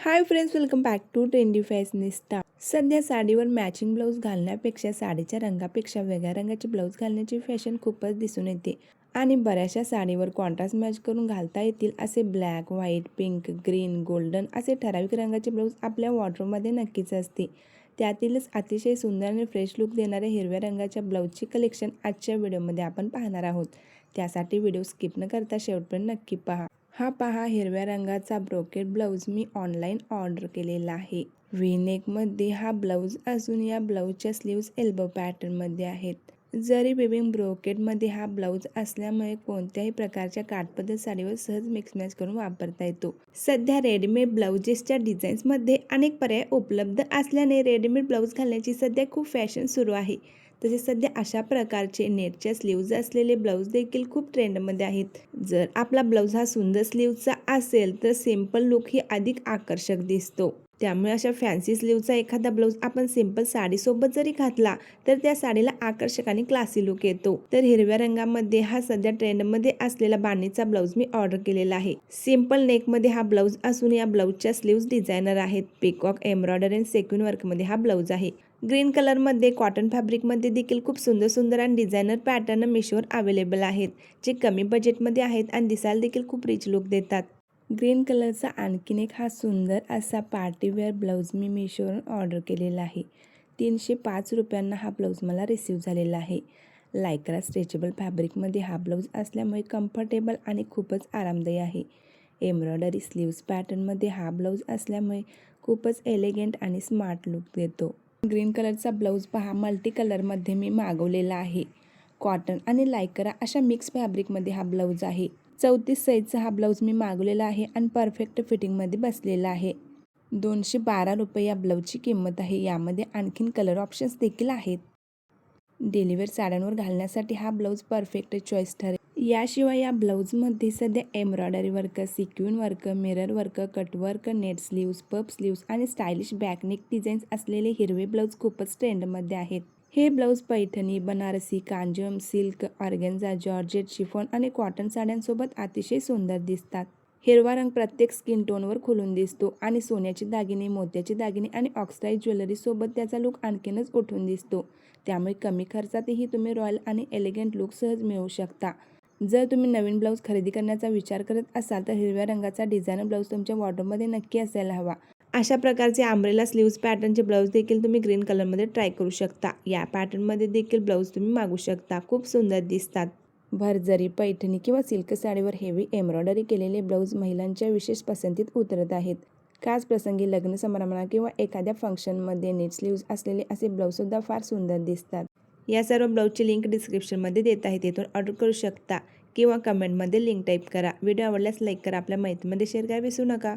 High friends, welcome back to trendy fashionista. सध्या साडीवर matching blouse घालण्यापेक्षा साडीच्या रंगापेक्षा वेगळ्या रंगाचे ब्लाऊज घालण्याची फॅशन खूपच दिसून येते आणि बऱ्याचशा साडीवर कॉन्ट्रास्ट मॅच करून घालता येतील असे black, white, pink, green, golden असे ठराविक रंगाचे ब्लाऊज आपल्या वॉर्डरोबमध्ये नक्कीच असते. त्यातीलच अतिशय सुंदर आणि फ्रेश लुक देणाऱ्या हिरव्या रंगाच्या ब्लाऊजची कलेक्शन आजच्या व्हिडिओमध्ये आपण पाहणार आहोत. त्यासाठी व्हिडिओ स्किप न करता शेवटपर्यंत नक्की पहा. हा पहा, हिरव्या रंगाचा ब्रोकेड ब्लाऊज मी ऑनलाईन ऑर्डर केलेला आहे. व्ही नेकमध्ये हा ब्लाऊज असून या ब्लाऊजच्या स्लीव्ज एल्बो पॅटर्नमध्ये आहेत. जरी वेविंग ब्रोकेडमध्ये हा ब्लाऊज असल्यामुळे कोणत्याही प्रकारच्या काठपदर साडीवर सहज मिक्स मॅच करून वापरता येतो. सध्या रेडीमेड ब्लाऊजेसच्या डिझाईन्समध्ये अनेक पर्याय उपलब्ध असल्याने रेडीमेड ब्लाऊज घालण्याची सध्या खूप फॅशन सुरू आहे. तसेच सध्या अशा प्रकारचे नेटच्या स्लीव्ज असलेले ब्लाऊज देखील खूप ट्रेंडमध्ये आहेत. जर आपला ब्लाऊज हा सुंदर स्लीव्जचा असेल तर सिंपल लुक ही अधिक आकर्षक दिसतो. त्यामुळे अशा फॅन्सी स्लीव्हचा एखादा ब्लाऊज आपण सिंपल साडीसोबत जरी घातला तर त्या साडीला आकर्षक आणि क्लासी लुक येतो. तर हिरव्या रंगामध्ये हा सध्या ट्रेंडमध्ये असलेला बांधणीचा ब्लाऊज मी ऑर्डर केलेला आहे. सिंपल नेकमध्ये हा ब्लाऊज असून या ब्लाऊजच्या स्लीव्ज डिझायनर आहेत. पिकॉक एम्ब्रॉयडरी आणि सेक्विन वर्कमध्ये हा ब्लाऊज आहे. ग्रीन कलरमध्ये कॉटन फॅब्रिकमध्ये देखील खूप सुंदर आणि डिझायनर पॅटर्न मिशोवर अवेलेबल आहेत, जे कमी बजेटमध्ये आहेत आणि दिसायला देखील खूप रिच लुक देतात. ग्रीन कलरचा आणखीन एक हा सुंदर असा पार्टीवेअर ब्लाऊज मी मिशोवरून ऑर्डर केलेला आहे. 305 रुपयांना हा ब्लाऊज मला रिसीव झालेला आहे. लायक्रा स्ट्रेचेबल फॅब्रिकमध्ये हा ब्लाऊज असल्यामुळे कम्फर्टेबल आणि खूपच आरामदायी आहे. एम्ब्रॉयडरी स्लीव्स पॅटर्नमध्ये हा ब्लाऊज असल्यामुळे खूपच एलिगंट आणि स्मार्ट लुक देतो. ग्रीन कलरचा ब्लाऊज पहा, मल्टी कलरमध्ये मी मागवलेला आहे. कॉटन आणि लायक्रा अशा मिक्स फॅब्रिकमध्ये हा ब्लाऊज आहे. 34 साईजचा हा ब्लाऊज मी मागवलेला आहे आणि परफेक्ट फिटिंगमध्ये बसलेला आहे. 212 रुपये या ब्लाऊजची किंमत आहे. यामध्ये आणखीन कलर ऑप्शन्स देखील आहेत. डेलीवेअर साड्यांवर घालण्यासाठी हा ब्लाऊज परफेक्ट चॉईस ठरेल. याशिवाय या ब्लाऊजमध्ये सध्या embroidery work, sequin work, mirror work, cutwork, net sleeves, puff sleeves आणि स्टायलिश बॅकनेक डिझाईन्स असलेले हिरवे ब्लाऊज खूपच ट्रेंडमध्ये आहेत. हे blouse Paithani, Banarasi, Kanjeevaram, silk, organza, georgette, chiffon आणि कॉटन साड्यांसोबत अतिशय सुंदर दिसतात. हिरवा रंग प्रत्येक स्किन टोनवर खुलून दिसतो आणि सोन्याचे दागिने, मोत्याचे दागिने आणि ऑक्सिडाइज ज्वेलरीसोबत त्याचा लुक आणखीनच उठून दिसतो. त्यामुळे कमी खर्चातही तुम्ही रॉयल आणि एलिगंट लुक सहज मिळवू शकता. जर तुम्ही नवीन ब्लाऊज खरेदी करण्याचा विचार करत असाल तर हिरव्या रंगाचा डिझायनर ब्लाऊज तुमच्या वॉर्डरोबमध्ये नक्की असायला हवा. अशा प्रकारचे आंब्रेला स्लीव्स पॅटर्नचे ब्लाऊज देखील तुम्ही ग्रीन कलरमध्ये ट्राय करू शकता. या पॅटर्नमध्ये देखील ब्लाऊज तुम्ही मागू शकता. खूप सुंदर दिसतात. भरजरी, पैठणी किंवा सिल्क साडीवर हेवी एम्ब्रॉयडरी केलेले ब्लाऊज महिलांच्या विशेष पसंतीत उतरत आहेत. खास प्रसंगी, लग्न समारंभाला किंवा एखाद्या फंक्शनमध्ये नेट स्लीव्ज असलेले असे ब्लाऊजसुद्धा फार सुंदर दिसतात. या सर्व ब्लाऊजची लिंक डिस्क्रिप्शनमध्ये देत आहे, तेथून ऑर्डर करू शकता किंवा कमेंटमध्ये लिंक टाईप करा. व्हिडिओ आवडल्यास लाईक करा, आपल्या मैत्रिणींमध्ये शेअर करायला विसरू नका.